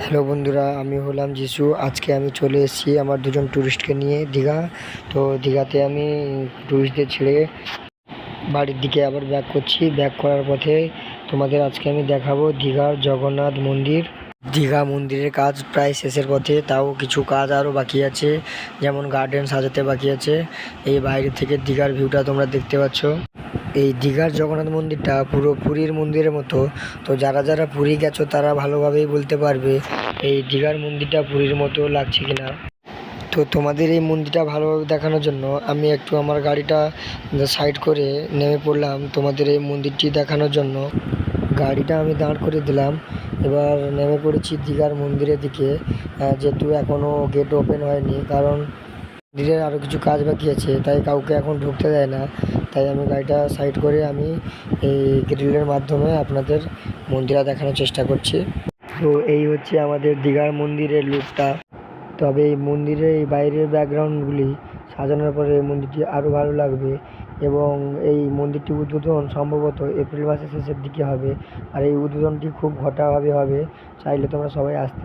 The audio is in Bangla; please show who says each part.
Speaker 1: হ্যালো বন্ধুরা, আমি হলাম যিশু। আজকে আমি চলে এসেছি আমার দুজন ট্যুরিস্টকে নিয়ে দীঘা। তো দীঘাতে আমি ট্যুরিস্টদের ছেড়ে বাড়ির দিকে আবার ব্যাক করছি। ব্যাক করার পথে তোমাদের আজকে আমি দেখাবো দীঘার জগন্নাথ মন্দির। দীঘা মন্দিরের কাজ প্রায় শেষের পথে, তাও কিছু কাজ আরও বাকি আছে, যেমন গার্ডেন সাজাতে বাকি আছে। এই বাইরে থেকে দীঘার ভিউটা তোমরা দেখতে পাচ্ছ। এই দীঘার জগন্নাথ মন্দিরটা পুরো পুরীর মন্দিরের মতো। তো যারা যারা পুরী গেছো তারা ভালোভাবেই বলতে পারবে এই দীঘার মন্দিরটা পুরীর মতো লাগছে কিনা। তো তোমাদের এই মন্দিরটা ভালোভাবে দেখানোর জন্য আমি একটু আমার গাড়িটা সাইড করে নেমে পড়লাম তোমাদের এই মন্দিরটি দেখানোর জন্য। গাড়িটা আমি দাঁড় করে দিলাম, এবার নেমে পড়েছি দীঘার মন্দিরের দিকে। যেহেতু এখনও গেট ওপেন হয়নি, কারণ মন্দিরের আরও কিছু কাজ বাকি আছে, তাই কাউকে এখন ঢুকতে দেয় না। তাই আমি গাড়িটা সাইড করে আমি এই গ্রিলের মাধ্যমে আপনাদের মন্দিরটা দেখানোর চেষ্টা করছি। তো এই হচ্ছে আমাদের দীঘার মন্দিরের লুকটা। তবে এই মন্দিরের এই বাইরের ব্যাকগ্রাউন্ডগুলি সাজানোর পরে এই মন্দিরটি আরও ভালো লাগবে। এবং এই মন্দিরটি উদ্বোধন সম্ভবত এপ্রিল মাসের শেষের দিকে হবে। আর এই উদ্বোধনটি খুব ঘটাভাবে হবে, চাইলে তোমরা সবাই আসতে